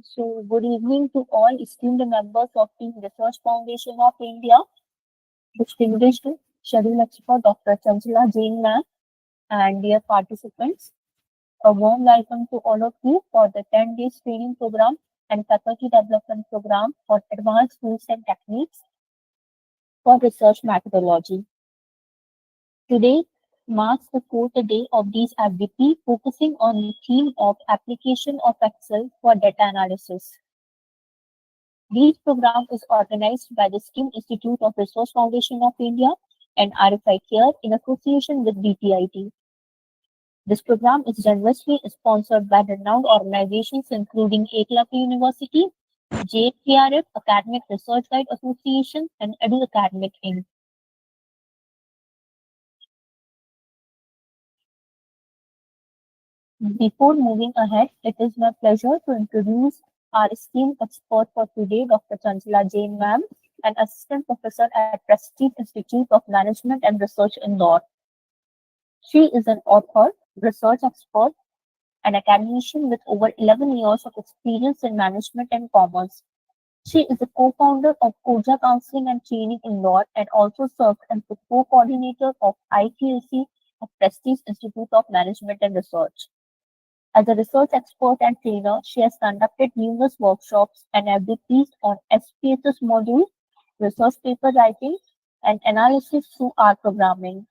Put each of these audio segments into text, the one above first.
So, good evening to all esteemed members of the Research Foundation of India, distinguished schedule expert Dr. Chanchila Jain ma'am, and dear participants. A warm welcome to all of you for the 10 days training program and faculty development program for advanced tools and techniques for research methodology. Today marks the fourth day of these activity, focusing on the theme of application of Excel for data analysis. This program is organized by the SKIM Institute of Research Foundation of India and RFI-CARE in association with BTIT. This program is generously sponsored by renowned organizations including Eklavya University, JKRF, Academic Research Guide Association, and Edu Academic Inc. Before moving ahead, it is my pleasure to introduce our esteemed expert for today, Dr. Chanchila Jain ma'am, an assistant professor at Prestige Institute of Management and Research in Indore. She is an author, research expert, and academician with over 11 years of experience in management and commerce. She is a co-founder of Koja Counseling and Training in Indore and also serves as the co-coordinator of IQAC at Prestige Institute of Management and Research. As a research expert and trainer, she has conducted numerous workshops and activities on SPSS modules, research paper writing, and analysis through R programming.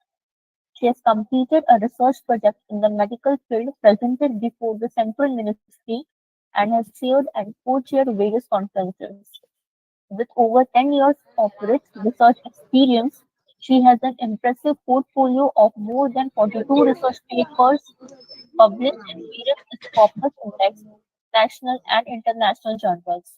She has completed a research project in the medical field presented before the Central Ministry and has chaired and co-chaired various conferences. With over 10 years of rich research experience, she has an impressive portfolio of more than 42 research papers published in various Scopus Index, national and international journals.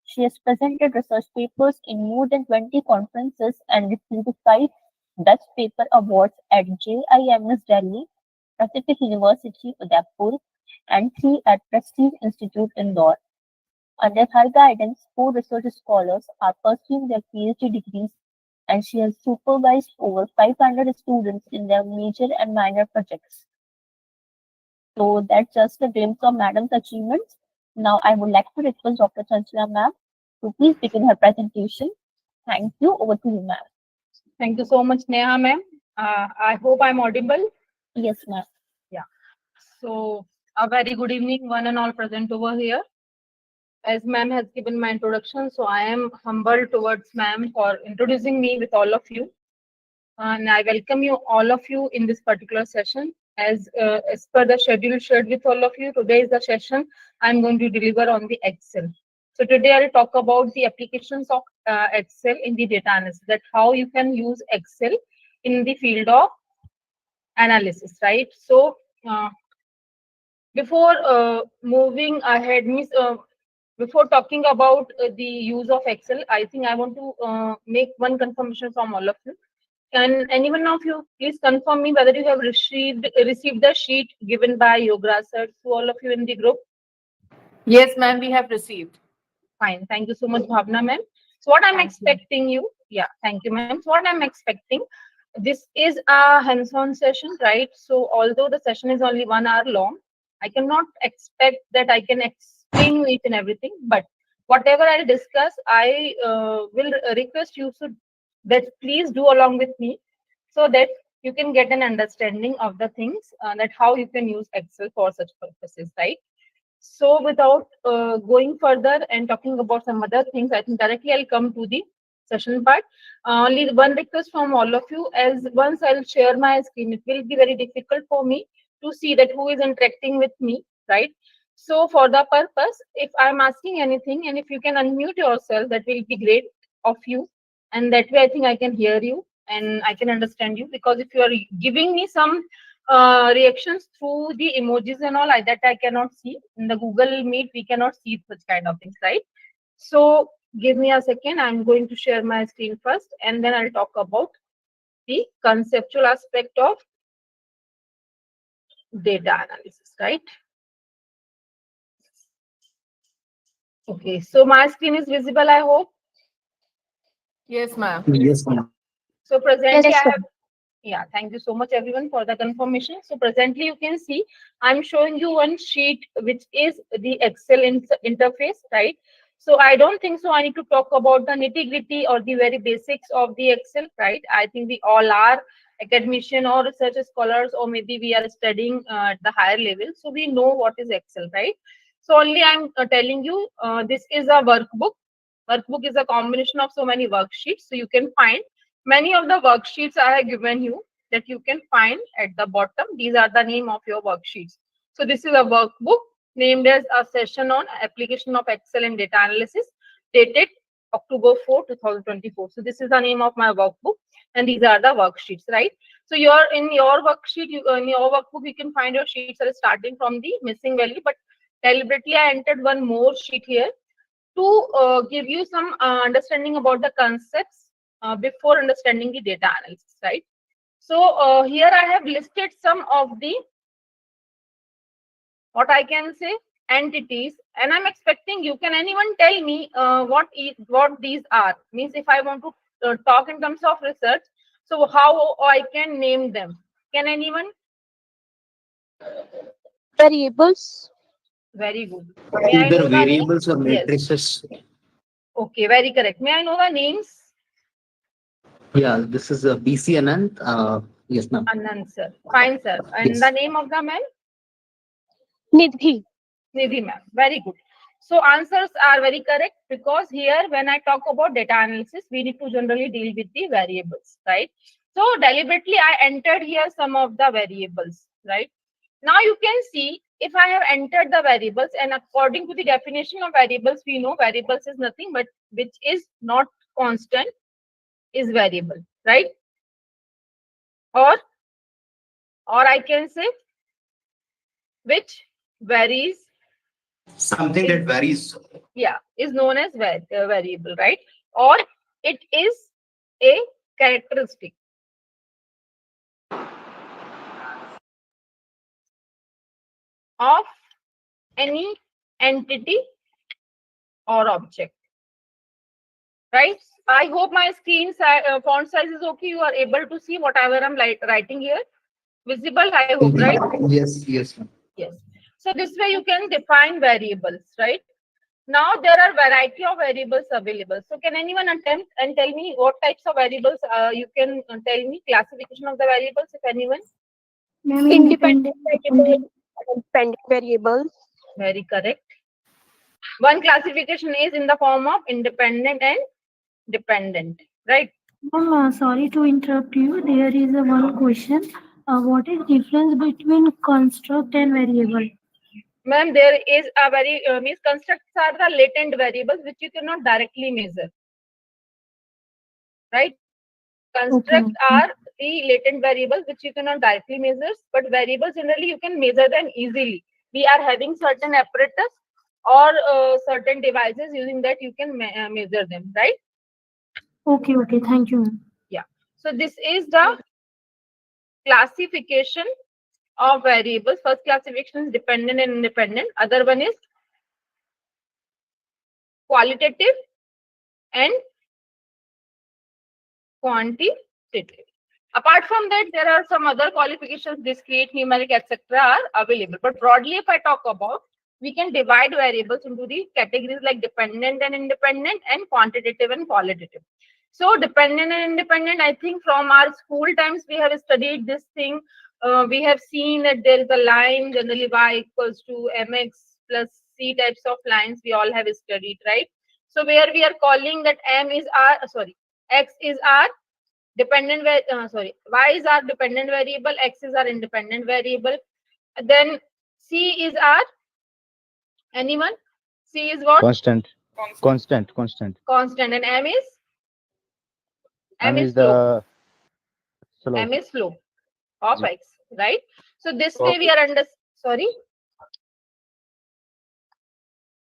She has presented research papers in more than 20 conferences and received 5 Best Paper Awards at JIMS Delhi, Pacific University, Udaipur, and 3 at Prestige Institute, Indore. Under her guidance, 4 research scholars are pursuing their PhD degrees, and she has supervised over 500 students in their major and minor projects. So that's just a glimpse of Madam's achievements. Now I would like to request Dr. Chanchila ma'am to please begin her presentation. Thank you. Over to you, ma'am. Thank you so much, Neha ma'am. I hope I'm audible. Yes, ma'am. Yeah. So a very good evening, one and all present over here. As ma'am has given my introduction, so I am humble towards ma'am for introducing me with all of you. And I welcome you, all of you, in this particular session. As per the schedule shared with all of you, today is the session I'm going to deliver on the Excel. So today I'll talk about the applications of Excel in the data analysis, that how you can use Excel in the field of analysis, right? So before moving ahead, before talking about the use of Excel, I think I want to make one confirmation from all of you. Can anyone of you please confirm me whether you have received the sheet given by Yogra sir to all of you in the group? Yes, ma'am, we have received. Fine. Thank you so much, Bhavna ma'am. So what I'm expecting you, yeah, thank you, ma'am. So what I'm expecting, this is a hands-on session, right? So although the session is only 1 hour long, I cannot expect that I can explain you each and everything, but whatever I'll discuss, I will request you that please do along with me so that you can get an understanding of the things that how you can use Excel for such purposes, right? So without going further and talking about some other things, I think directly I'll come to the session part. Only one request from all of you, as once I'll share my screen, it will be very difficult for me to see that who is interacting with me, right? So for the purpose, if I'm asking anything and if you can unmute yourself, that will be great of you. And that way I think I can hear you and I can understand you, because if you are giving me some reactions through the emojis and all, that I cannot see. In the Google Meet, we cannot see such kind of things, right? So give me a second. I'm going to share my screen first, and then I'll talk about the conceptual aspect of data analysis, right? Okay, so my screen is visible, I hope. Yes, ma'am. Yes, ma'am. So presently, Yeah, thank you so much everyone for the confirmation. So presently you can see I'm showing you one sheet which is the Excel interface, right? So I don't think so I need to talk about the nitty-gritty or the very basics of the Excel, right? I think we all are academician or research scholars, or maybe we are studying at the higher level, so we know what is Excel, right? So only I'm telling you this is a workbook. Workbook is a combination of so many worksheets, so you can find many of the worksheets I have given you that you can find at the bottom. These are the name of your worksheets. So this is a workbook named as a session on application of Excel and data analysis, dated October 4, 2024. So this is the name of my workbook, and these are the worksheets, right? So you're in your worksheet, in your workbook, you can find your sheets are starting from the missing value, but deliberately I entered one more sheet here to give you some understanding about the concepts before understanding the data analysis, right? So here I have listed some of the, what I can say, entities, and I'm expecting you. Can anyone tell me what these are? Means if I want to talk in terms of research, so how I can name them? Can anyone? Variables. Very good. May I Either know the name? variables or Yes. matrices. Okay, very correct. May I know the names? Yeah, this is a BC Anand. Yes, ma'am. Anand sir. Fine, sir. And the Yes. name of the man? Nidhi. Nidhi ma'am. Very good. So answers are very correct, because here when I talk about data analysis, we need to generally deal with the variables, right? So deliberately I entered here some of the variables, right? Now you can see if I have entered the variables, and according to the definition of variables, we know variables is nothing but which is not constant is variable, right? Or I can say which varies Something that varies. yeah, is known as variable, right? Or it is a characteristic of any entity or object, right? I hope my screen font size is okay. You are able to see whatever I'm writing here. Visible, I hope, right? Yes, yes, ma'am. Yes. So this way you can define variables, right? Now there are variety of variables available. So can anyone attempt and tell me what types of variables you can tell me classification of the variables, if anyone? Independent variables. Dependent variables. Very correct. One classification is in the form of independent and dependent, right? Ma'am, sorry to interrupt you. There is a one question. What is difference between construct and variable? Ma'am, there is a very means constructs are the latent variables which you cannot directly measure, right? Constructs are the latent variables which you cannot directly measure, but variables generally you can measure them easily. We are having certain apparatus or certain devices, using that you can measure them, right? Okay, thank you. Yeah. So this is the classification of variables. First classification is dependent and independent. Other one is qualitative and quantitative. Apart from that, there are some other qualifications, discrete, numeric, etc. are available. But broadly, if I talk about, we can divide variables into the categories like dependent and independent, and quantitative and qualitative. So dependent and independent, I think from our school times, we have studied this thing. We have seen that there is a line, generally y equals to mx plus c types of lines we all have studied, right? So where we are calling that m is our, sorry, x is our dependent, y is our dependent variable, x is our independent variable. Then c is our, anyone? C is what? Constant. Constant. Constant. And m is? M is slope. the slope. M is slope of Yes. x, right? So this way we are under, sorry.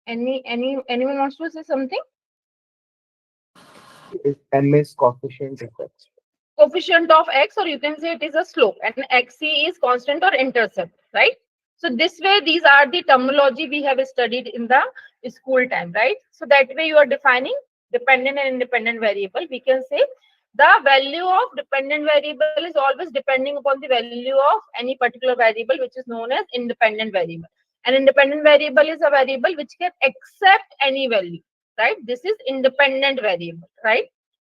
Anyone wants to say something? M is coefficient of x. Coefficient of x, or you can say it is a slope, and xc is constant or intercept, right? So this way, these are the terminology we have studied in the school time, right? So that way you are defining dependent and independent variable. We can say The value of dependent variable is always depending upon the value of any particular variable, which is known as independent variable. An independent variable is a variable which can accept any value, right? This is independent variable, right?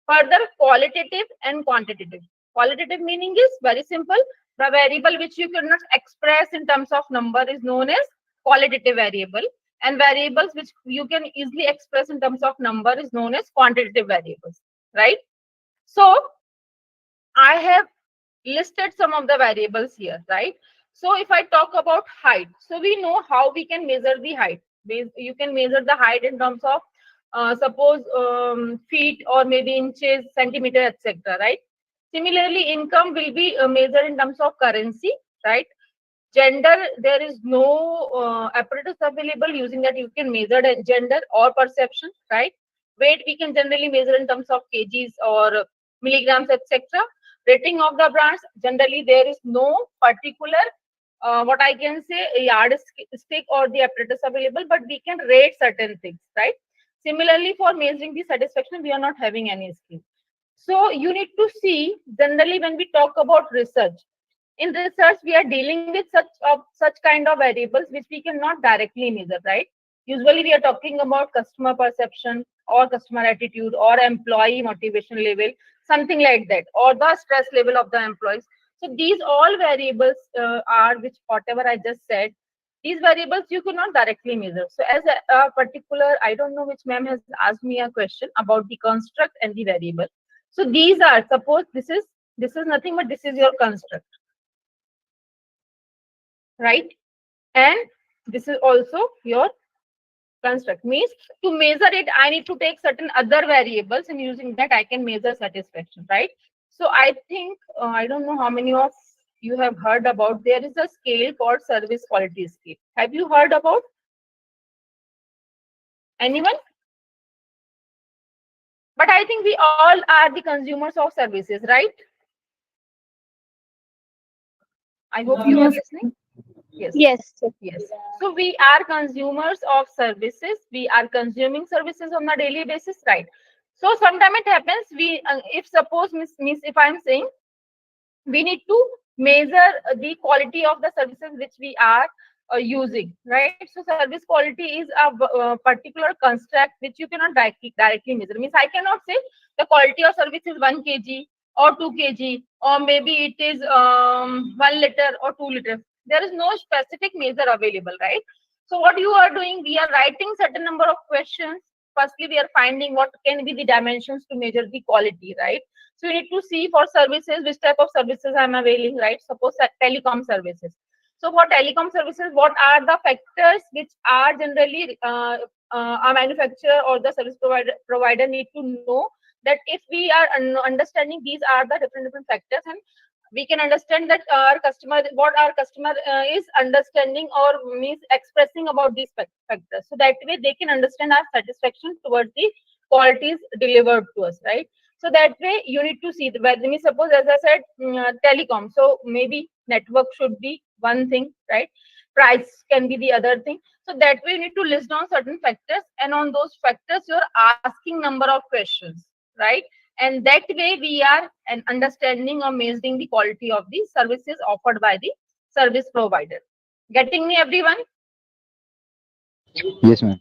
Further, qualitative and quantitative. Qualitative meaning is very simple. The variable which you cannot express in terms of number is known as qualitative variable, and variables which you can easily express in terms of number is known as quantitative variables, right? So I have listed some of the variables here, right? So if I talk about height, so we know how we can measure the height. You can measure the height in terms of suppose feet or maybe inches, centimeter, etc. Right? Similarly, income will be measured in terms of currency, right? Gender, there is no apparatus available using that you can measure the gender or perception, right? Weight we can generally measure in terms of kgs or milligrams, etc. Rating of the brands, generally there is no particular what I can say a yardstick or the apparatus available, but we can rate certain things, right? Similarly, for measuring the satisfaction, we are not having any skill. So you need to see, generally when we talk about research, in research we are dealing with such kind of variables which we cannot directly measure, right? Usually we are talking about customer perception or customer attitude or employee motivation level, something like that, or the stress level of the employees. So these all variables are which whatever I just said, these variables you could not directly measure. So as a particular, I don't know which ma'am has asked me a question about the construct and the variable. So these are, suppose this is nothing but this is your construct, right? And this is also your construct. Means to measure it, I need to take certain other variables, and using that I can measure satisfaction, right? So I think I don't know how many of you have heard about, there is a scale called service quality scale. Have you heard about? Anyone? But I think we all are the consumers of services, right? I hope you are listening. Yes. Yes. Yes. So we are consumers of services. We are consuming services on a daily basis, right? So sometimes it happens, we if suppose means if I'm saying we need to measure the quality of the services which we are using, right? So service quality is a particular construct which you cannot directly measure. Means I cannot say the quality of service is 1 kg or 2 kg, or maybe it is 1 liter or 2 liters. There is no specific measure available, right? So what you are doing, we are writing certain number of questions. Firstly, we are finding what can be the dimensions to measure the quality, right? So you need to see for services, which type of services I'm availing, right? Suppose telecom services. So for telecom services, what are the factors which are generally a manufacturer or the service provider need to know, that if we are understanding these are the different factors, and we can understand that our customer, what our customer is understanding or means expressing about these factors. So that way they can understand our satisfaction towards the qualities delivered to us, right? So that way you need to see, let me suppose, as I said, telecom. So maybe network should be one thing, right? Price can be the other thing. So that way you need to list down certain factors, and on those factors you're asking number of questions, right? And that way we are an understanding or measuring the quality of the services offered by the service provider. Getting me, everyone? Yes, ma'am.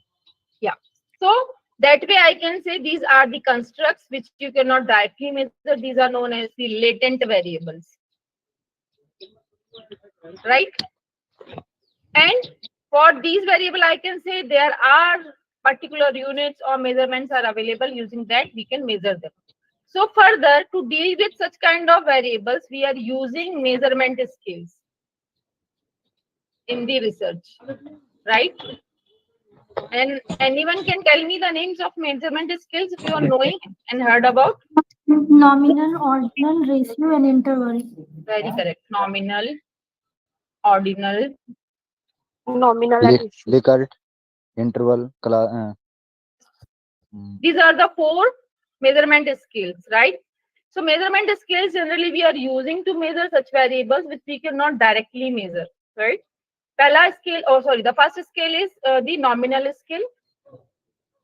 Yeah. So that way I can say these are the constructs which you cannot directly measure. These are known as the latent variables, right? And for these variable, I can say there are particular units or measurements are available. Using that we can measure them. So further, to deal with such kind of variables, we are using measurement scales in the research, right? And anyone can tell me the names of measurement scales if you are knowing and heard about? Nominal, ordinal, ratio, and interval. Very correct. Nominal, ordinal. Nominal and ratio. Likert, interval, These are the 4 measurement scales, right? So measurement scales generally we are using to measure such variables which we cannot directly measure, right? The first scale is the nominal scale.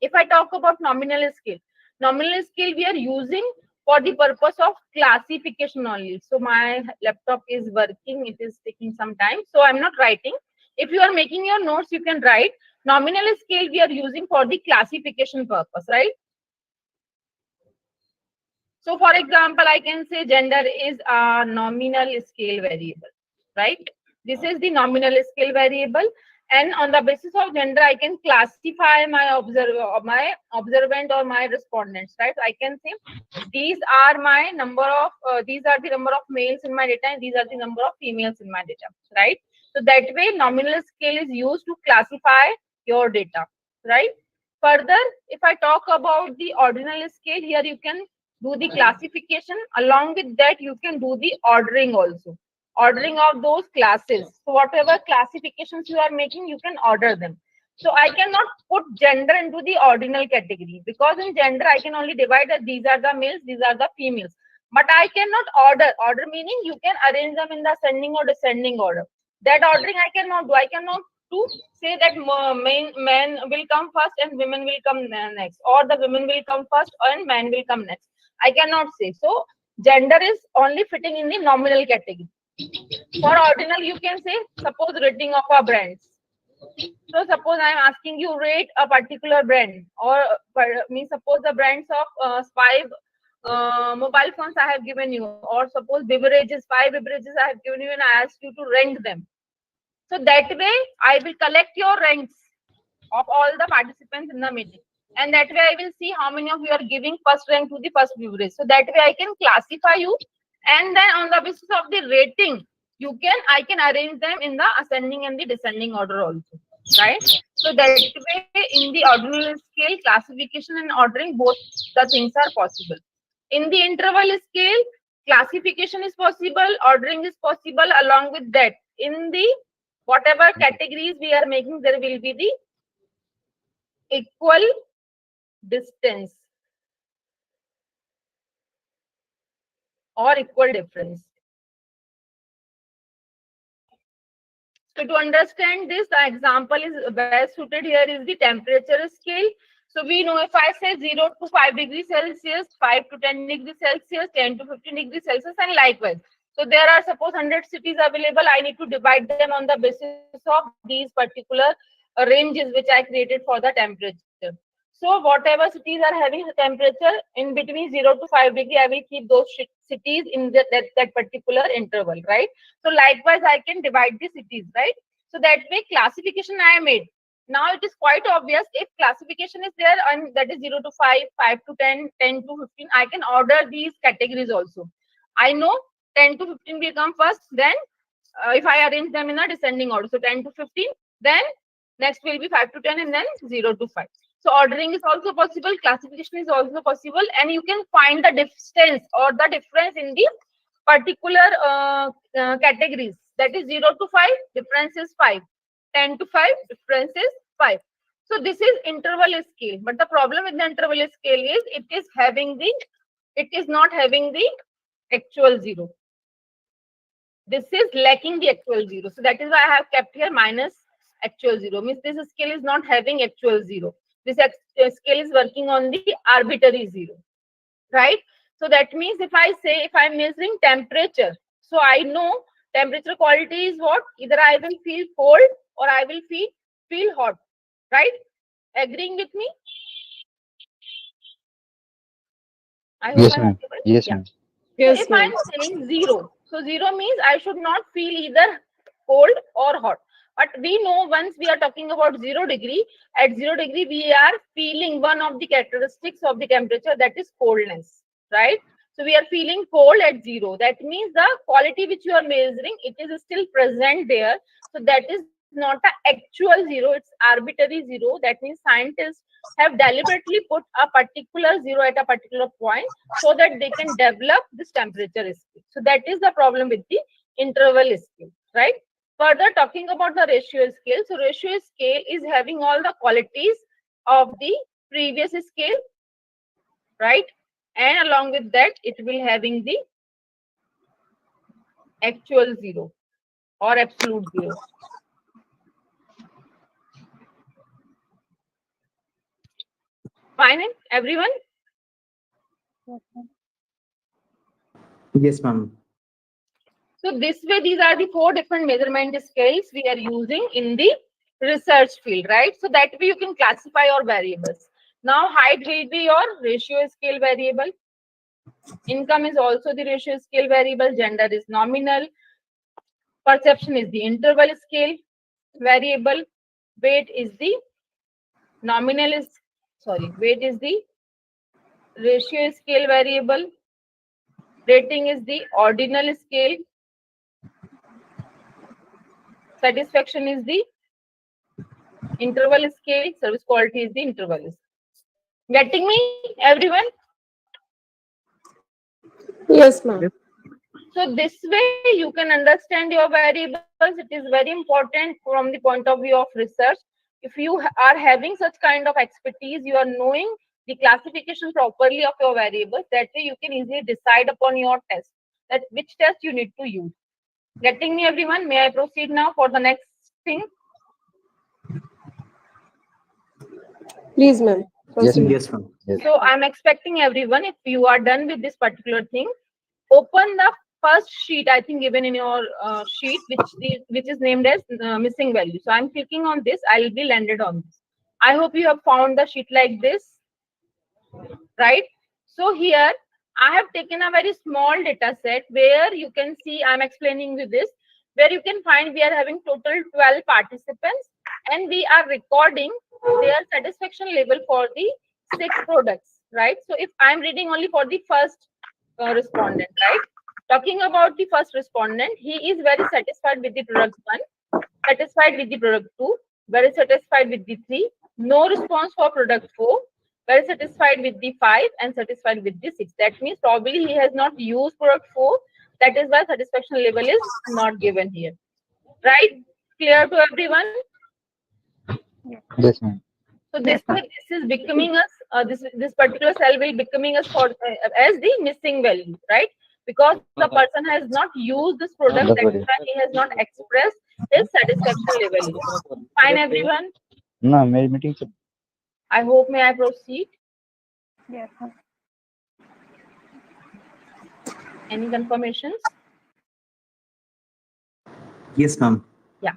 If I talk about nominal scale we are using for the purpose of classification only. So my laptop is working, it is taking some time, so I'm not writing. If you are making your notes, you can write. Nominal scale we are using for the classification purpose, right? So for example, I can say gender is a nominal scale variable, right? This is the nominal scale variable, and on the basis of gender, I can classify my observant or my respondents, right? I can say these are my number of these are the number of males in my data, and these are the number of females in my data, right? So that way, nominal scale is used to classify your data, right? Further, if I talk about the ordinal scale, here you can do the classification. Along with that, you can do the ordering also. Ordering of those classes. So whatever classifications you are making, you can order them. So I cannot put gender into the ordinal category, because in gender I can only divide that these are the males, these are the females. But I cannot order. Order meaning you can arrange them in the ascending or descending order. That ordering I cannot do. I cannot to say that men will come first and women will come next, or the women will come first and men will come next. I cannot say. So gender is only fitting in the nominal category. For ordinal, you can say, suppose rating of a brands. So suppose I am asking you rate a particular brand, or suppose the brands of 5 mobile phones I have given you, or suppose beverages, 5 beverages I have given you, and I asked you to rank them. So that way, I will collect your ranks of all the participants in the meeting, and that way I will see how many of you are giving first rank to the first beverage. So that way I can classify you, and then on the basis of the rating, I can arrange them in the ascending and the descending order also, right? So that way, in the ordinal scale, classification and ordering, both the things are possible. In the interval scale, classification is possible, ordering is possible. Along with that, in the whatever categories we are making, there will be the equal distance or equal difference. So to understand this, the example is best suited here is the temperature scale. So we know if I say 0 to 5 degrees Celsius, 5 to 10 degrees Celsius, 10 to 15 degrees Celsius, and likewise. So there are suppose 100 cities available. I need to divide them on the basis of these particular ranges which I created for the temperature. So whatever cities are having the temperature in between 0 to 5 degree, I will keep those cities in that particular interval, right? So likewise, I can divide the cities, right? So that way classification I made. Now it is quite obvious, if classification is there and that is 0 to 5, 5 to 10, 10 to 15, I can order these categories also. I know 10 to 15 will come first, then if I arrange them in a descending order, so 10 to 15, then next will be 5 to 10, and then 0 to 5. So ordering is also possible, classification is also possible, and you can find the distance or the difference in the particular categories. That is 0 to 5, difference is 5. 10 to 5, difference is 5. So this is interval scale. But the problem with the interval scale is it is not having the actual 0. This is lacking the actual 0. So that is why I have kept here minus actual 0. Means this scale is not having actual 0. This scale is working on the arbitrary 0, right? So that means if I say, if I'm measuring temperature, so I know temperature quality is what? Either I will feel cold or I will feel hot, right? Agreeing with me? I hope Yes, I'm ma'am. audible. Yes, Yeah. ma'am. So if I'm saying 0, so 0 means I should not feel either cold or hot. But we know once we are talking about 0 degree, at 0 degree we are feeling one of the characteristics of the temperature, that is coldness, right? So we are feeling cold at 0. That means the quality which you are measuring, it is still present there. So that is not an actual 0, it's arbitrary 0. That means scientists have deliberately put a particular 0 at a particular point so that they can develop this temperature scale. So that is the problem with the interval scale, right? Further, talking about the ratio scale. So ratio scale is having all the qualities of the previous scale, right? And along with that, it will having the actual 0 or absolute 0. Fine, everyone? Yes, ma'am. So this way, these are the 4 different measurement scales we are using in the research field, right? So that way you can classify your variables. Now height will be your ratio scale variable. Income is also the ratio scale variable. Gender is nominal. Perception is the interval scale variable. Weight is the weight is the ratio scale variable. Rating is the ordinal scale. Satisfaction is the interval scale. Service quality is the interval scale. Getting me, everyone? Yes, ma'am. So this way you can understand your variables. It is very important from the point of view of research. If you are having such kind of expertise, you are knowing the classification properly of your variables. That way you can easily decide upon your test, that which test you need to use. Getting me, everyone? May I proceed now for the next thing? Please, ma'am. Yes, Proceed. ma'am. Yes, ma'am. Yes. So I'm expecting everyone, if you are done with this particular thing, open the first sheet, I think given in your sheet, which is named as missing value. So I'm clicking on this. I'll be landed on this. I hope you have found the sheet like this, right? So here I have taken a very small data set where you can see, I'm explaining you this, where you can find we are having total 12 participants and we are recording their satisfaction level for the 6 products, right? So if I'm reading only for the first respondent, right? Talking about the first respondent, he is very satisfied with the product 1, satisfied with the product 2, very satisfied with the 3, no response for product 4, very satisfied with the 5, and satisfied with the 6. That means probably he has not used product 4. That is why satisfaction level is not given here. Right? Clear to everyone? Yes, ma'am. So this way, this is becoming us. This particular cell will becoming us for as the missing value, right? Because the person has not used this product, That's that's what it is. why he has not expressed his satisfaction level here. Fine, everyone. No, मेरी meeting चल I hope may I proceed. Yes, ma'am. Any confirmations? Yes, ma'am. Yeah.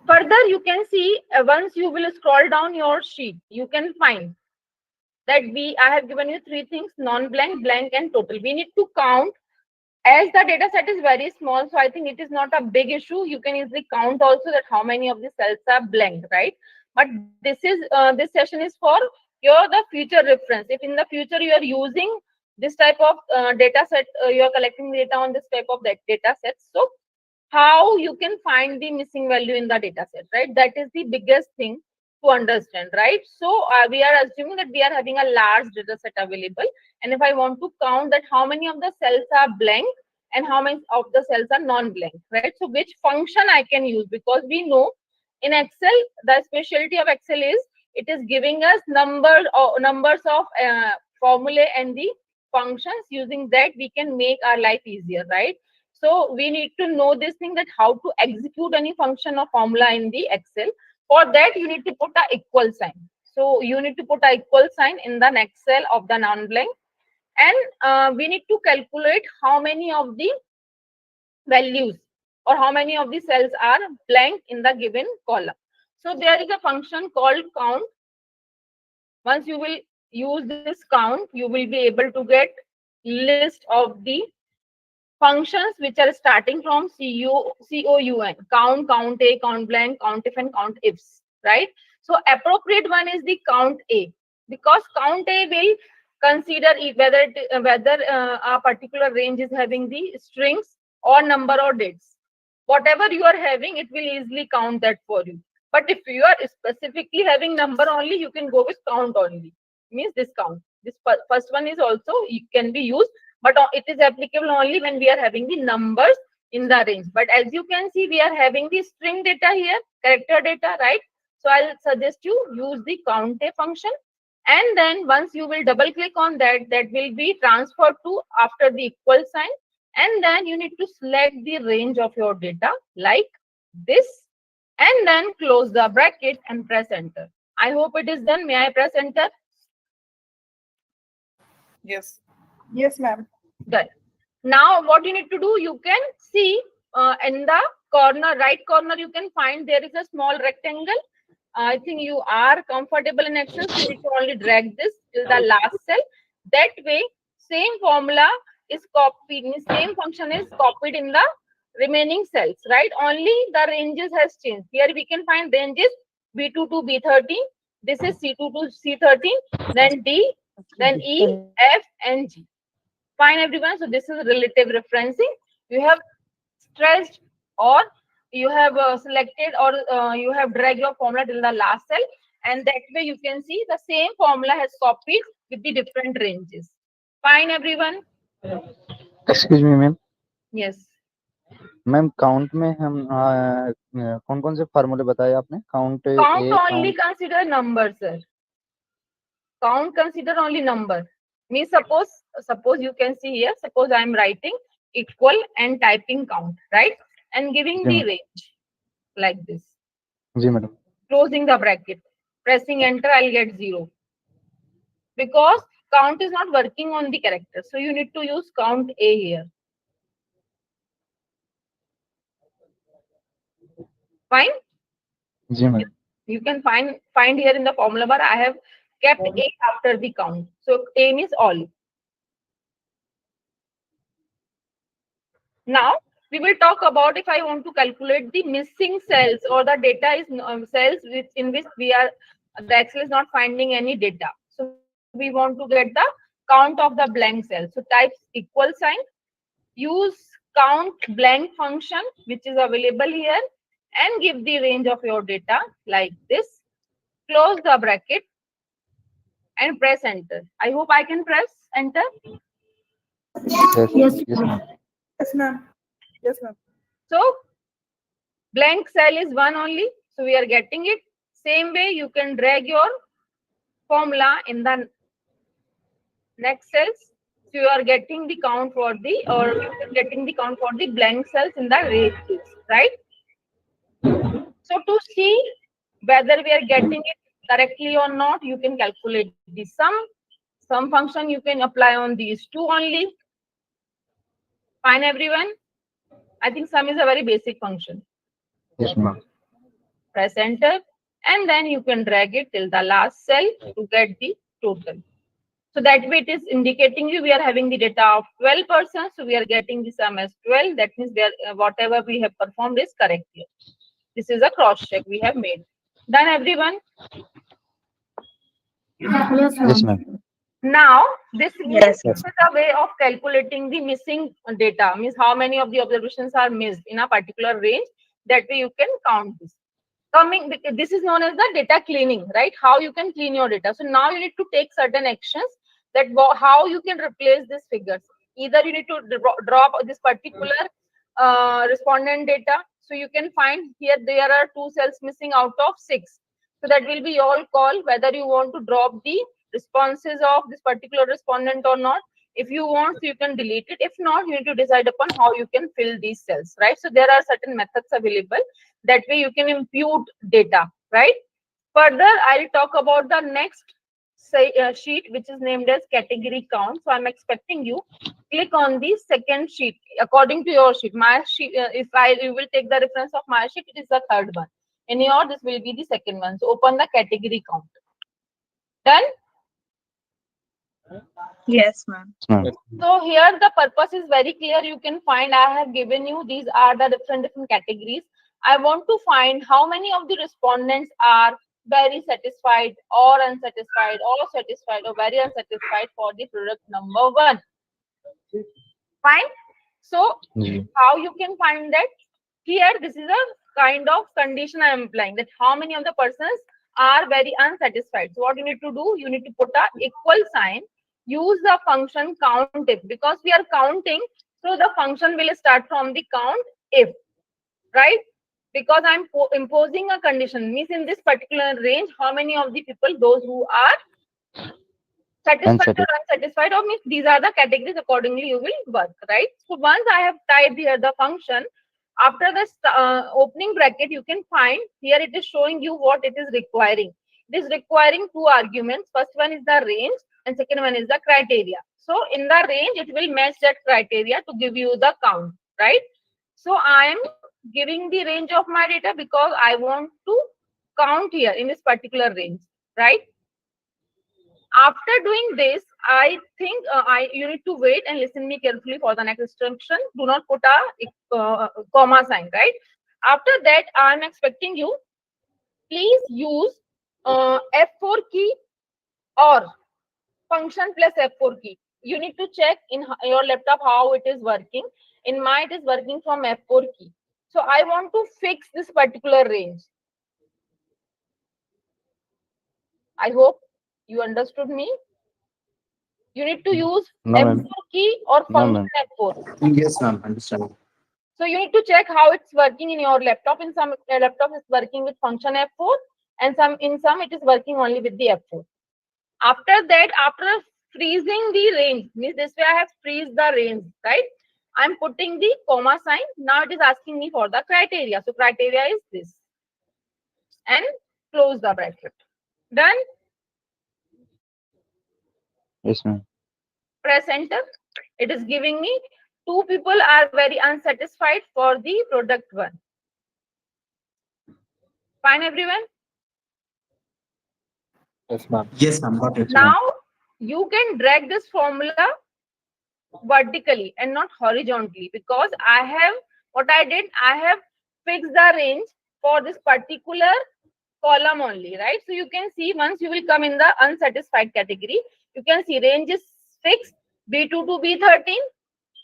Further, you can see once you will scroll down your sheet, you can find that I have given you 3 things: non-blank, blank, and total. We need to count. As the data set is very small, so I think it is not a big issue. You can easily count also that how many of the cells are blank, right? But this session is for the future reference. If in the future you are using this type of data set, you are collecting data on this type of data sets. So how you can find the missing value in the data set, right? That is the biggest thing to understand, right? So we are assuming that we are having a large data set available, and if I want to count that how many of the cells are blank and how many of the cells are non-blank, right? So which function I can use, because we know in Excel the specialty of Excel is it is giving us numbers of formulae and the functions. Using that we can make our life easier, right? So we need to know this thing, that how to execute any function or formula in the Excel. For that, you need to put a equal sign. So you need to put a equal sign in the next cell of the non-blank, and we need to calculate how many of the values or how many of the cells are blank in the given column. So there is a function called count. Once you will use this count, you will be able to get list of the functions which are starting from COUN, count, count A, count blank, count if, and count ifs, right? So appropriate one is the count A, because count A will consider whether a particular range is having the strings or number or dates. Whatever you are having, it will easily count that for you. But if you are specifically having number only, you can go with count only. Means this count. This first one is also can be used, but it is applicable only when we are having the numbers in the range. But as you can see, we are having the string data here, character data, right? So I'll suggest you use the count A function, and then once you will double click on that, that will be transferred to after the equal sign, and then you need to select the range of your data like this, and then close the bracket and press enter. I hope it is done. May I press enter? Yes. Yes, ma'am. Done. Now what you need to do, you can see in the corner, right corner, you can find there is a small rectangle. I think you are comfortable in Excel, so you need to only drag this till the last cell. That way, same formula is copied, means same function is copied in the remaining cells, right? Only the ranges has changed. Here we can find ranges B2 to B13. This is C2 to C13, then D, then E, F, and G. Fine, everyone. So this is relative referencing. You have stressed, or you have selected, or you have dragged your formula till the last cell, and that way you can see the same formula has copied with the different ranges. Fine, everyone. Excuse me ma'am Yes. Ma'am count में हम कौन कौन से फार्मूले बताए आपने count Count only consider number, sir. Count consider only number. Means suppose you can see here, suppose I am writing equal and typing count, right? And giving the range like this. जी madam Closing the bracket, pressing enter, I'll get 0. Because count is not working on the character. So you need to use count A here. Fine? जी madam You can find here in the formula bar, I have kept A after the count. So A means all. Now we will talk about if I want to calculate the missing cells, or the data is cells in which the Excel is not finding any data. So we want to get the count of the blank cells. So type equal sign, use count blank function which is available here, and give the range of your data like this. Close the bracket and press enter. I hope I can press enter. Yes. Yes, ma'am. Yes, ma'am. So blank cell is 1 only. So we are getting it. Same way you can drag your formula in the next cells. So you are getting the count for the, or you are getting the count for the blank cells in the ranges, right? So to see whether we are getting it correctly or not, you can calculate the sum. Sum function you can apply on these two only. Fine, everyone. I think sum is a very basic function. Yes ma'am Press enter, and then you can drag it till the last cell to get the total. So that way it is indicating you we are having the data of 12 persons, so we are getting the sum as 12. That means we are, whatever we have performed is correct here. This is a cross check we have made. Done, everyone? Yes, yes ma'am. Ma'am Now this Yes. is a way of calculating the missing data, means how many of the observations are missed in a particular range. That way you can count this. This is known as the data cleaning, right? How you can clean your data. So now you need to take certain actions, that how you can replace these figures. Either you need to drop this particular respondent data. So you can find here there are 2 cells missing out of 6. So that will be your call whether you want to drop the responses of this particular respondent or not. If you want, so you can delete it. If not, you need to decide upon how you can fill these cells, right? So there are certain methods available. That way you can impute data, right? Further, I'll talk about the next sheet, which is named as category count. So I'm expecting you click on the second sheet according to your sheet. My sheet, you will take the reference of my sheet, it is the third one. In your, this will be the second one. So open the category count. Done? Yes, ma'am. So here the purpose is very clear. You can find, I have given you, these are the different categories. I want to find how many of the respondents are very satisfied or unsatisfied or satisfied or very unsatisfied for the product number 1. Fine. So जी how you can find that? Here this is a kind of condition I am applying, that how many of the persons are very unsatisfied. So what you need to do, you need to put a equal sign, use the function count if, because we are counting, so the function will start from the count if, right? Because I'm imposing a condition, means in this particular range, how many of the people, those who are satisfied or unsatisfied, or means these are the categories, accordingly you will work, right? So once I have typed here the function, after this opening bracket, you can find here it is showing you what it is requiring. It is requiring 2 arguments. First one is the range and second one is the criteria. So in the range, it will match that criteria to give you the count, right? So I am giving the range of my data because I want to count here in this particular range, right? After doing this, I think you need to wait and listen me carefully for the next instruction. Do not put a comma sign, right? After that, I'm expecting you, please use F4 key or function plus F4 key. You need to check in your laptop how it is working. In mine, it is working from F4 key. So I want to fix this particular range. I hope you understood me. You need to use No, F4 ma'am. key or No, function ma'am. F4. Yes, ma'am. Understand. So you need to check how it's working in your laptop. In some laptop it's working with function F4, and in some it is working only with the F4. After that, after freezing the range, means this way I have freezed the range, right? I'm putting the comma sign. Now it is asking me for the criteria. So criteria is this. And close the bracket. Done. Yes, ma'am. Press enter. It is giving me 2 people are very unsatisfied for the product 1. Fine, everyone? Yes, ma'am. Yes, ma'am. Got it. Now you can drag this formula vertically and not horizontally, because what I did, I have fixed the range for this particular column only, right? So you can see once you will come in the unsatisfied category, you can see range is fixed, B2 to B13.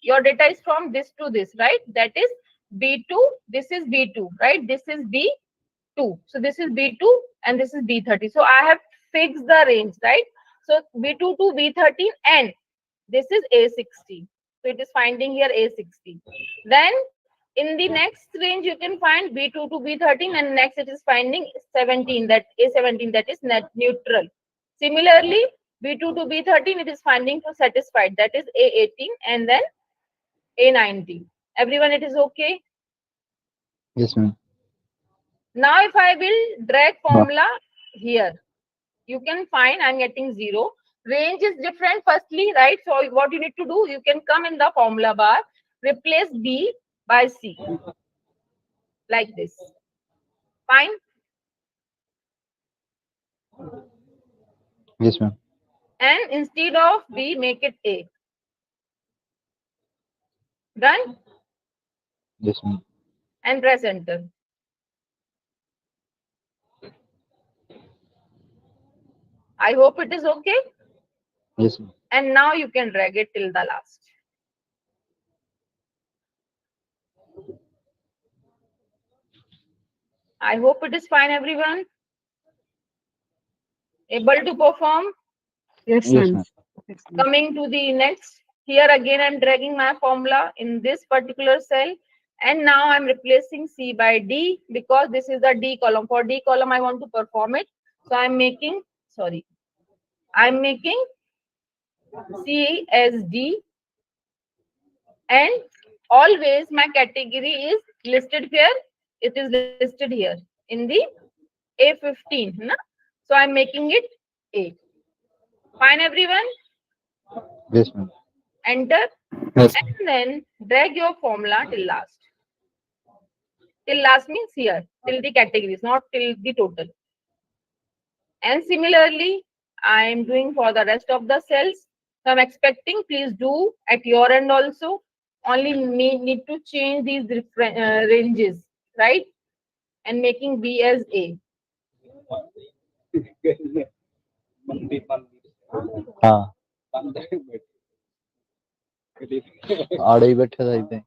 Your data is from this to this, right? That is B2, this is B2, right? This is B2. So this is B2 and this is B30. So I have fixed the range, right? So B2 to B13 and this is A60. So it is finding here A60. Then in the next range, you can find B2 to B13 and next it is finding 17, that A17, that is net neutral. Similarly, B2 to B13, it is finding for satisfied, that is A18 and then A19. Everyone, it is okay? Yes, ma'am. Now if I will drag formula here, you can find I'm getting 0. Range is different firstly, right? So what you need to do, you can come in the formula bar, replace B by C, like this. Fine. Yes, ma'am. And instead of B, make it A. Done? Yes, ma'am. And press enter. I hope it is okay. Yes, ma'am. And now you can drag it till the last. I hope it is fine, everyone. Able to perform? Yes, Yes, ma'am. ma'am. Coming to the next, here again I'm dragging my formula in this particular cell, and now I'm replacing C by D because this is the D column. For D column I want to perform it, so I'm making C as D, and always my category is listed here. It is listed here in the A15, na? So I'm making it A. Fine, everyone? Yes, ma'am. Enter. Yes. And then drag your formula till last. Till last means here, till the categories, not till the total. And similarly, I am doing for the rest of the cells. So I'm expecting, please do at your end also. Only need to change these ranges, right? And making B as A. हाँ आड़े ही बैठे था इधर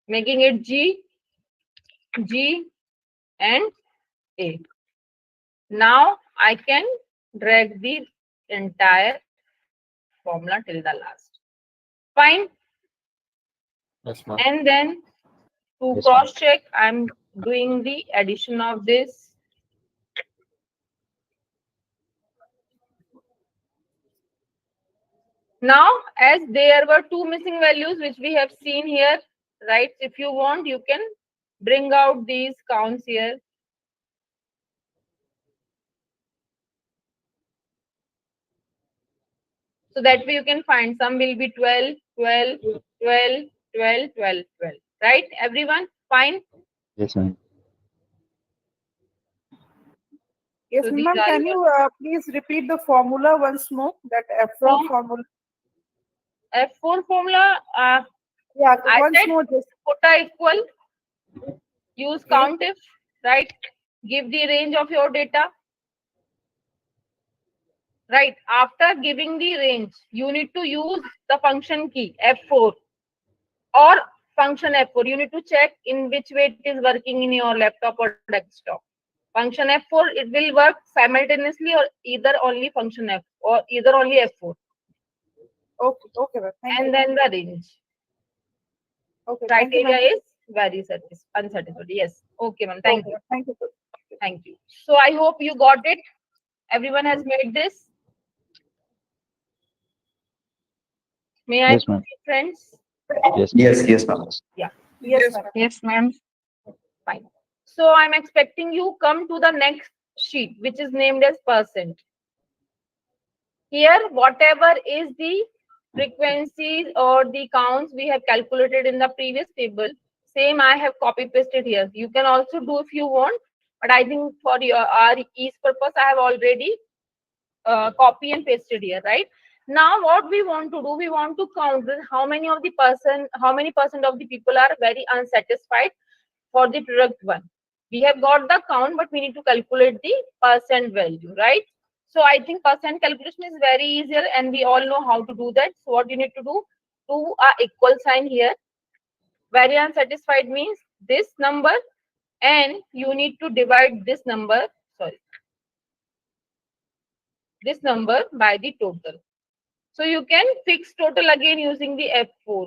Making it G, G, and A. Now I can drag the entire formula till the last. Fine. Yes, ma'am. And then to Yes, cross check, I'm doing the addition of this. Now, as there were 2 missing values which we have seen here, right? If you want, you can bring out these counts here. So that way you can find sum will be 12, 12, 12, 12, 12, 12. Right? Everyone? Fine? Yes, ma'am. Yes, So these ma'am. are Can your you please repeat the formula once more? That F4 Form- formula. F4 formula. Yeah, I once said more. Just quota equal. Use yes. count if. Right? Give the range of your data. Right? After giving the range, you need to use the function key F4 or function F4. You need to check in which way it is working in your laptop or desktop. Function F4, it will work simultaneously or either only function F or either only F4. Okay, okay, ma'am. Thank you. And then the range. Okay, thank you, Criteria ma'am. is very unsatisfied. Yes. Okay, ma'am. Thank Okay, you. thank you. Thank you. So I hope you got it. Everyone has made this. May I Yes, ma'am. proceed, friends? Yes. Yes, ma'am. Yeah. Yes, ma'am. Yes, ma'am. Fine. So I'm expecting you come to the next sheet, which is named as percent. Here, whatever is the frequencies or the counts we have calculated in the previous table, same I have copy pasted here. You can also do if you want, but I think for our ease purpose, I have already copy and pasted here, right? Now, what we want to do, we want to count how many percent of the people are very unsatisfied for the product one. We have got the count, but we need to calculate the percent value, right? So I think percent calculation is very easier and we all know how to do that. So what you need to do a equal sign here. Very unsatisfied means this number and you need to divide this number, this number by the total. So you can fix total again using the F4.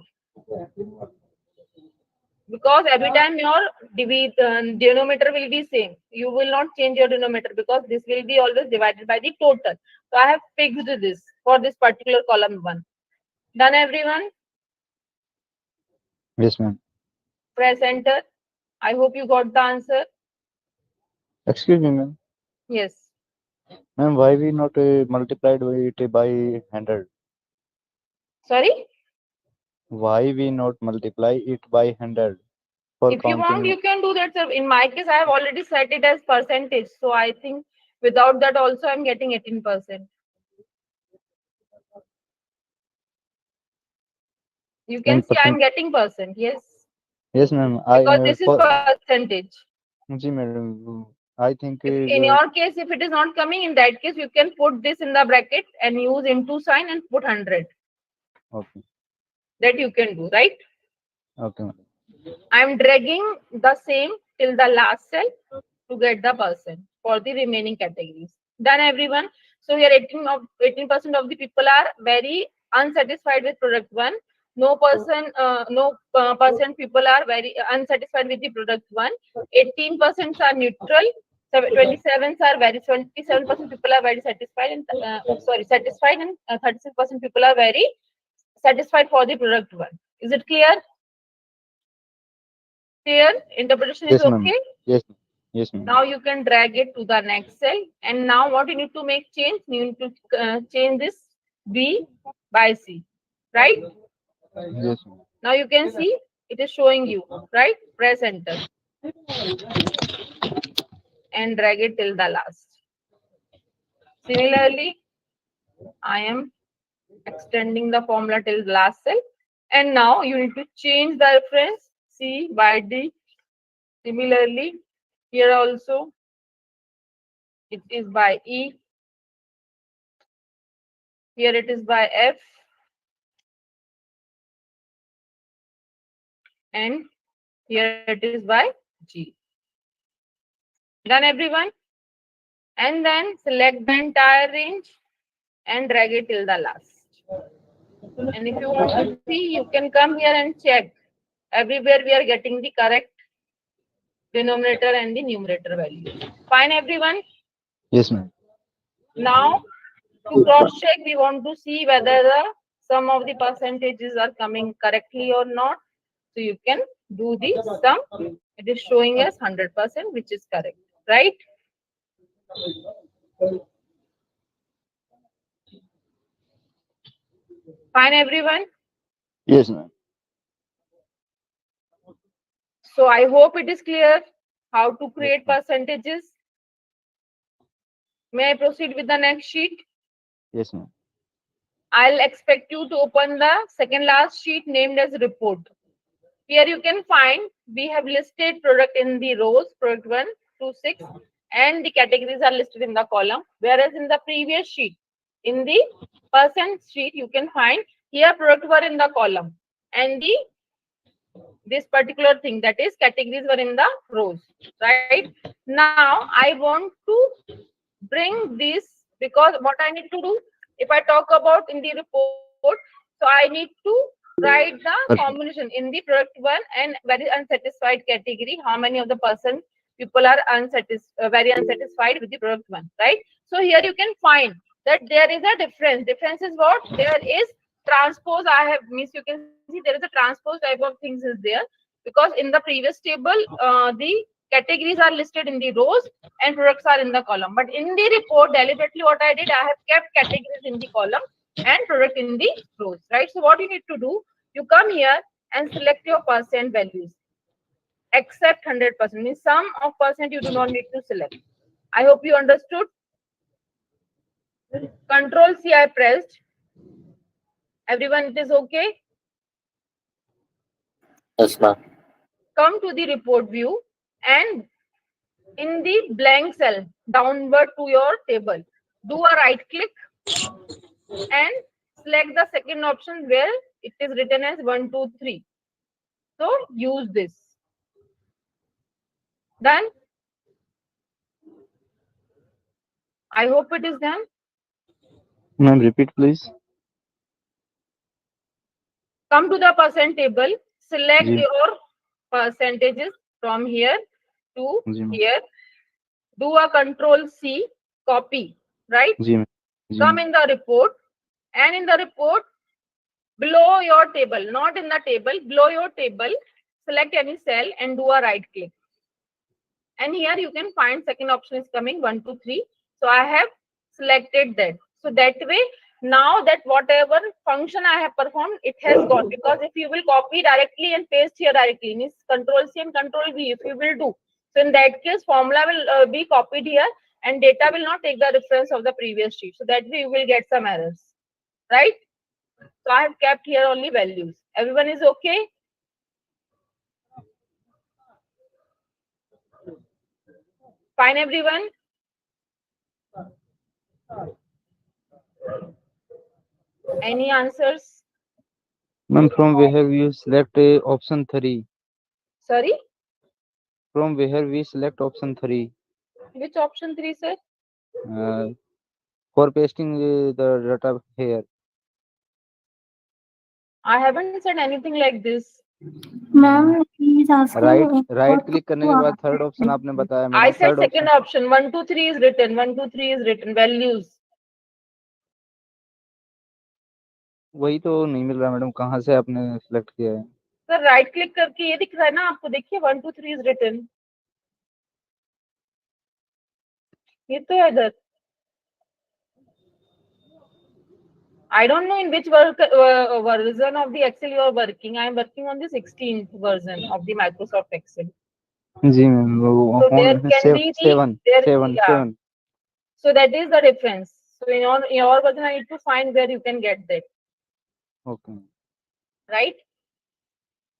Because every time your denominator will be same. You will not change your denominator because this will be always divided by the total. So I have fixed this for this particular column 1. Done, everyone? Yes, ma'am. Press enter. I hope you got the answer. Excuse me, ma'am. Yes. Ma'am, why we not multiplied it by 100? Sorry? Why we not multiply it by 100 for If you want, counting? you can do that, sir. In my case, I have already set it as percentage. So I think without that also I'm getting 18%. You can see I'm getting percent. Yes. Yes, ma'am. Because this is percentage. जी, madam. I think If in your case, if it is not coming, in that case, you can put this in the bracket and use into sign and put 100. okay. That you can do, right? Okay, madam. I'm dragging the same till the last cell to get the percent for the remaining categories. Done, everyone? So here 18% of the people are very unsatisfied with product 1. No percent people are very unsatisfied with the product 1. 18% are neutral. 27% people are very satisfied and satisfied, and 36% people are very satisfied for the product 1. Is it clear? Clear? Interpretation is Yes, ma'am. okay? Yes, yes, ma'am. Now you can drag it to the next cell. And now what you need to make change? You need to change this B by C, right? Yes, ma'am. Now you can see it is showing you, right? Press enter and drag it till the last. Similarly, I am extending the formula till the last cell. And now you need to change the reference C by D. Similarly, here also it is by E. Here it is by F. And here it is by G. Done, everyone? And then select the entire range and drag it till the last. And if you want to see, you can come here and check. Everywhere we are getting the correct denominator and the numerator value. Fine, everyone? Yes, ma'am. Now, to cross check, we want to see whether some of the percentages are coming correctly or not. So you can do the sum. It is showing us 100%, which is correct, right? Fine, everyone. Yes, ma'am. So I hope it is clear how to create percentages. May I proceed with the next sheet? Yes, ma'am. I'll expect you to open the second last sheet named as report. Here you can find we have listed product in the rows, product 1 to 6, and the categories are listed in the column. Whereas in the previous sheet, in the percent sheet, you can find here product were in the column and this particular thing, that is categories, were in the rows, right? Now I want to bring this, because what I need to do, if I talk about in the report, so I need to write the combination in the product 1 and very unsatisfied category, how many of the person people are very unsatisfied with the product 1, right? So here you can find that there is a difference is what there is transpose. I have means you can see there is a transpose type of things is there, because in the previous table the categories are listed in the rows and products are in the column, but in the report deliberately what I did, I have kept categories in the column and product in the rows, right? So what you need to do, you come here and select your percent values except 100%, means some of percent you do not need to select. I hope you understood. Control C I pressed. Everyone, it is okay? Yes, ma'am. Come to the report view and in the blank cell downward to your table, do a right click and select the second option where it is written as 1, 2, 3. So use this. Done. I hope it is done. Ma'am, repeat, please. Come to the percent table, select Ji. your percentages from here to Ji, ma'am. here. Do a control C, copy, right? Ji, ma'am. Ji, Come ma'am. in the report, and in the report, below your table, not in the table, below your table, select any cell and do a right click. And here you can find second option is coming 1, 2, 3. So I have selected that. So that way, now that whatever function I have performed, it has gone. Because if you will copy directly and paste here directly, means control C and control V, if you will do. So in that case, formula will be copied here and data will not take the reference of the previous sheet. So that way you will get some errors, right? So I have kept here only values. Everyone is okay? Fine, everyone? Any answers? Ma'am, from where we select option 3? Sorry? From where we select option 3? Which option 3, sir? For pasting the data here. I haven't said anything like this. Ma'am, he is asking right what click करने to के बाद ask. Third option आपने बताया I madam said third second option option. 1, 2, 3 is written. 1, 2, 3 is written. Values. वही तो नहीं मिल रहा madam कहाँ से आपने सिलेक्ट किया है सर राइट क्लिक करके ये दिख रहा है ना आपको, देखिए 1, 2, 3 is written. ये तो है इधर. I don't know in which version of the Excel you are working. I am working on the 16th version of the Microsoft Excel. जी मैम वो So there can be the seven yeah. So that is the difference. So in your version, I need to find where you can get that. Okay. Right?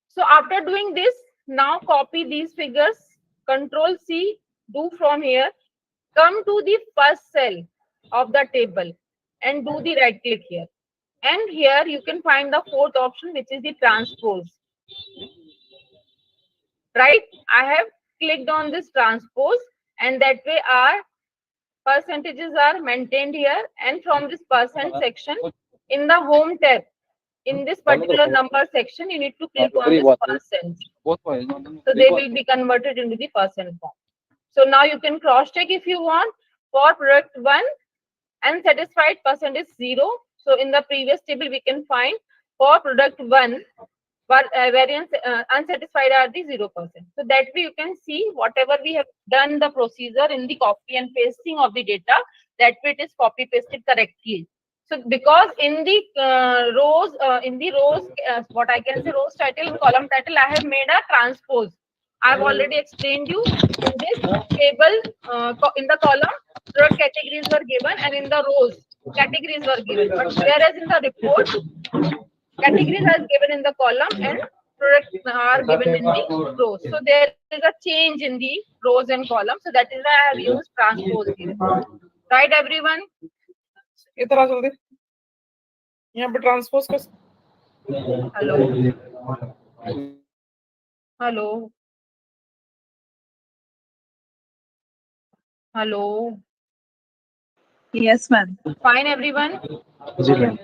So after doing this, now copy these figures. Control C, do from here. Come to the first cell of the table and do the right click here. And here you can find the fourth option, which is the transpose. Right? I have clicked on this transpose, and that way our percentages are maintained here. And from this percent section, in the home tab, in this particular number section, you need to click on this percent. So they will be converted into the percent form. So now you can cross check if you want. For product 1, unsatisfied percent is 0. So in the previous table, we can find for product 1, but variance unsatisfied are the 0%. So that way you can see whatever we have done the procedure in the copy and pasting of the data, that way it is copy pasted correctly. So because in the rows, what I can say, rows title and column title, I have made a transpose. I've already explained you in this table. In the column, product categories were given, and in the rows, categories were given. But whereas in the report, categories are given in the column and products are given in the rows. So there is a change in the rows and columns. So that is why I have used transpose here. Right, everyone? इधर आ जल्दी यहाँ पे transpose कर Hello. Hello. Hello. Yes, ma'am. Fine, everyone. जी ma'am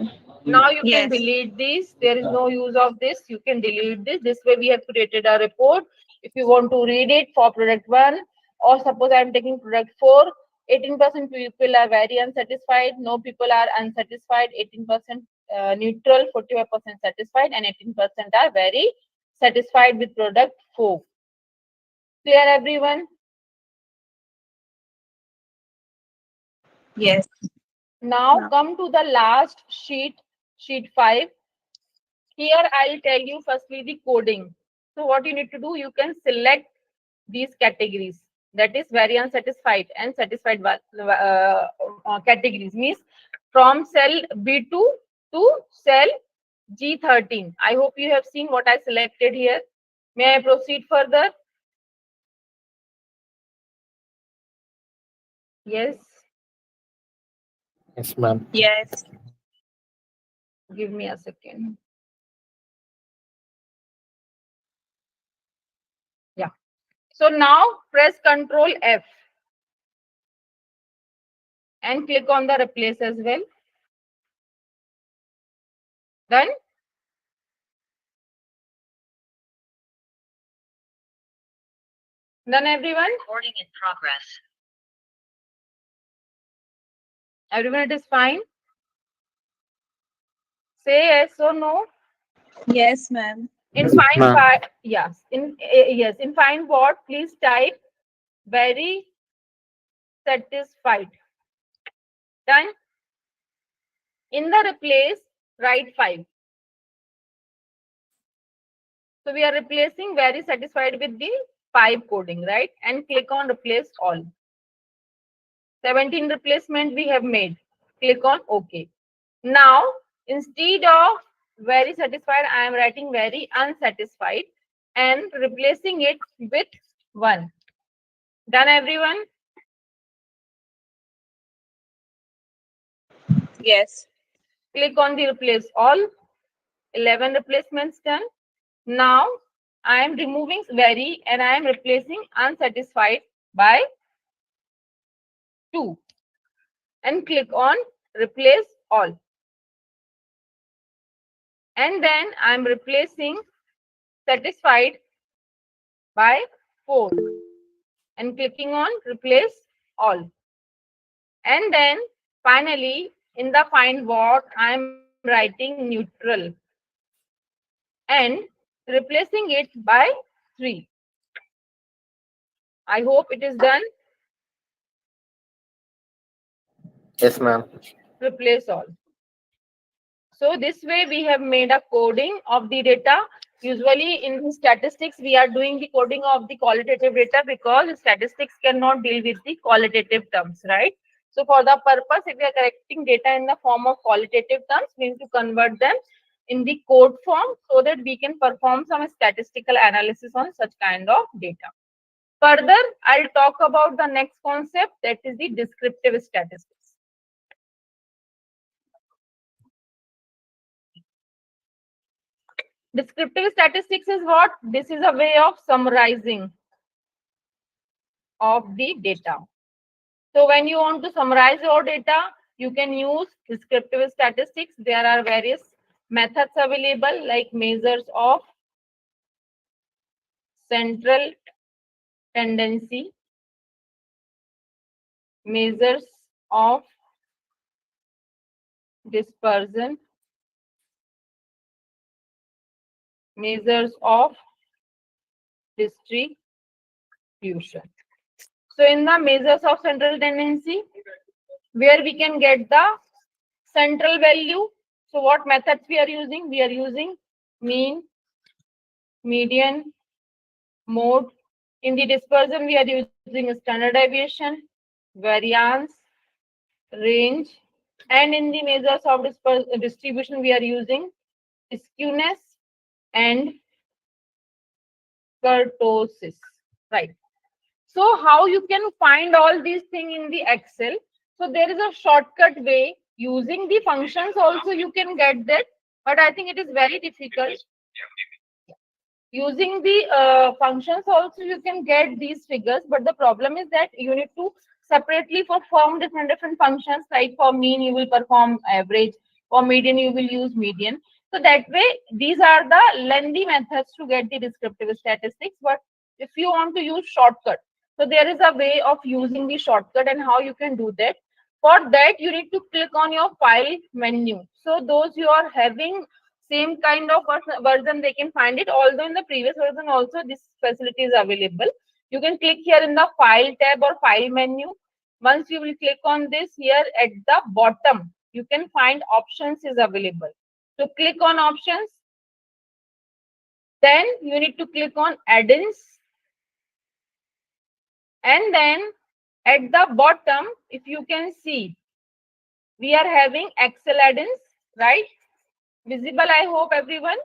Now you can Yes. delete this. There is no use of this. You can delete this. This way we have created a report. If you want to read it for product 1, or suppose I am taking product 4, 18% people are very unsatisfied, no people are unsatisfied, 18% neutral, 45% satisfied, and 18% are very satisfied with product 4. Clear, everyone? Yes. Now Yeah. come to the last sheet, sheet 5. Here I'll tell you firstly the coding. So what you need to do, you can select these categories, that is very unsatisfied and satisfied categories, means from cell B2 to cell G13. I hope you have seen what I selected here. May I proceed further? Yes, Yes, ma'am. Yes. give me a second. Yeah. So now press Ctrl F and click on the replace as well. Done? Done, everyone? Recording in progress. Everyone, it is fine? Say yes or no. Yes, ma'am. In Yes, find ma'am. part, yes. Yes, in find what, please type very satisfied. Done. In the replace, write 5. So we are replacing very satisfied with the 5 coding, right? And click on replace all. 17 replacement we have made. Click on OK. Now, instead of very satisfied, I am writing very unsatisfied and replacing it with 1. Done, everyone? Yes. Click on the replace all. 11 replacements done. Now I am removing very and I am replacing unsatisfied by 2 and click on replace all. And then I am replacing satisfied by 4 and clicking on replace all. And then finally in the find what, I am writing neutral and replacing it by 3. I hope it is done. Yes, ma'am. Replace all. So this way we have made a coding of the data. Usually in the statistics, we are doing the coding of the qualitative data because statistics cannot deal with the qualitative terms, right? So for the purpose, if we are collecting data in the form of qualitative terms, we need to convert them in the code form so that we can perform some statistical analysis on such kind of data. Further, I'll talk about the next concept, that is the descriptive statistics. Descriptive statistics is what? This is a way of summarizing of the data. So when you want to summarize your data, you can use descriptive statistics. There are various methods available like measures of central tendency, measures of dispersion, measures of distribution. So in the measures of central tendency, where we can get the central value. So what methods we are using? We are using mean, median, mode. In the dispersion, we are using standard deviation, variance, range, and in the measures of distribution, we are using skewness and kurtosis. Right. So how you can find all these things in the Excel? So there is a shortcut way. Using the functions also you can get that, but I think it is very difficult. Using the functions also you can get these figures, but the problem is that you need to separately perform different functions. Like for mean you will perform average, for median you will use median. So that way these are the lengthy methods to get the descriptive statistics. But if you want to use shortcut, so there is a way of using the shortcut, and how you can do that. For that you need to click on your file menu. So those who are having same kind of version, they can find it. Although in the previous version also this facility is available. You can click here in the file tab or file menu. Once you will click on this, here at the bottom you can find options is available. So click on options. Then you need to click on add-ins. And then at the bottom, if you can see, we are having Excel add-ins, right? Visible, I hope, everyone.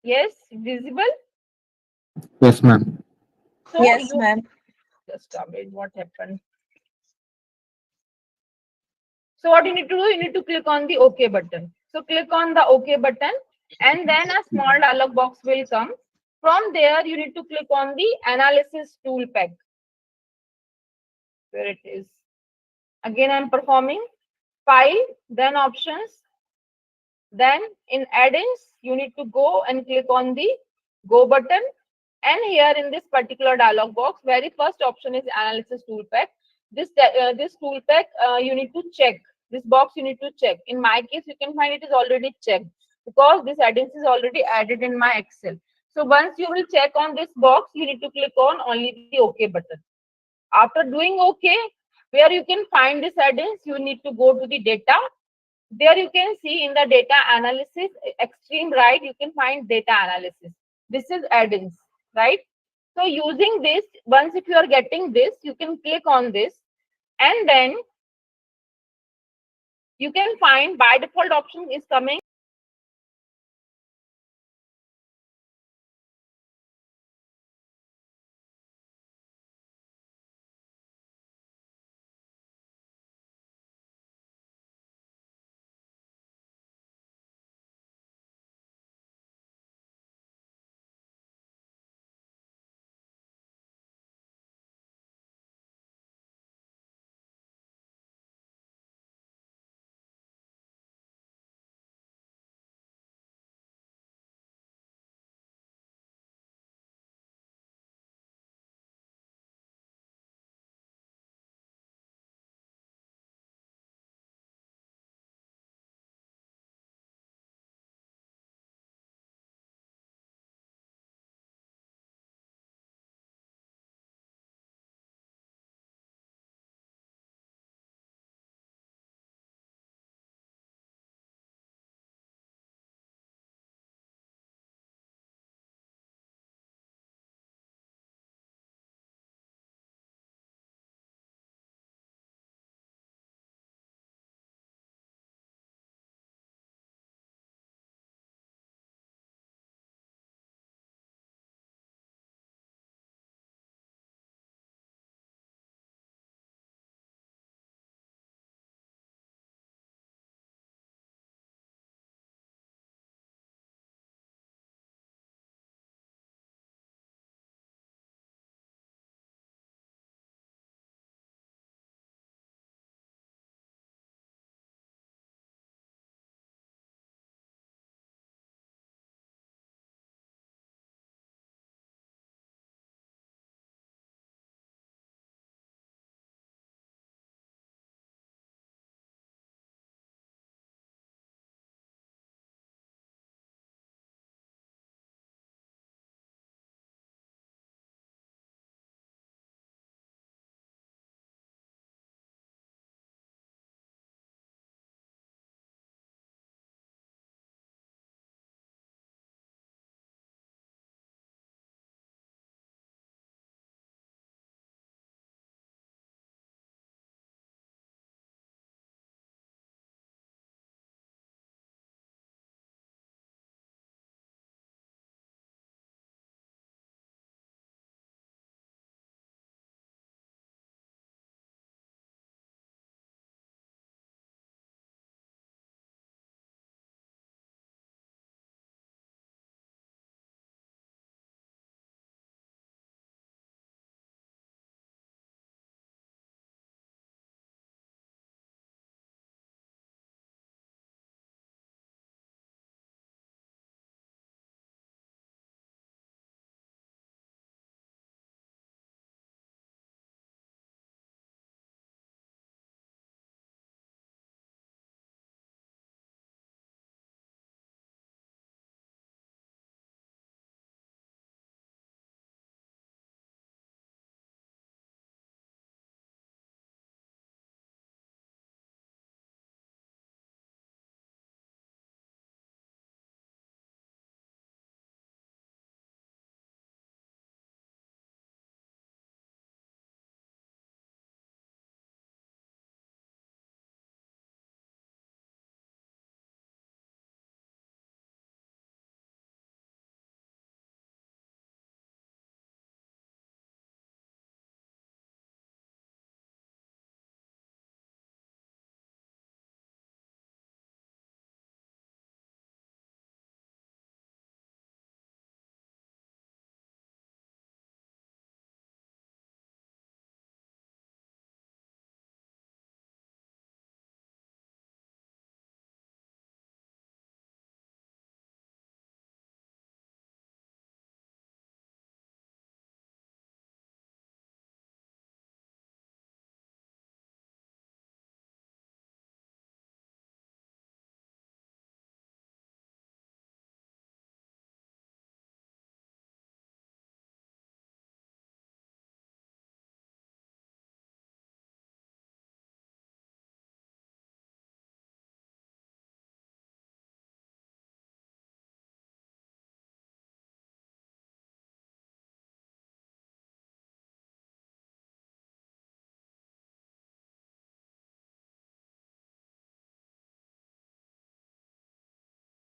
Yes, visible. Yes, ma'am. So Yes, you ma'am. just wait, what happened? So what you need to do, you need to click on the OK button. So click on the OK button, and then a small dialog box will come. From there, you need to click on the analysis tool pack. Where it is. Again, I'm performing file, then options. Then in add-ins, you need to go and click on the go button. And here in this particular dialog box, very first option is analysis tool pack. This tool pack you need to check. This box you need to check. In my case, you can find it is already checked because this add-ins is already added in my Excel. So once you will check on this box, you need to click on only the OK button. After doing OK, where you can find this add-ins, you need to go to the data. There you can see in the data analysis, extreme right, you can find data analysis. This is add-ins, right? So using this, once if you are getting this, you can click on this, and then you can find by default option is coming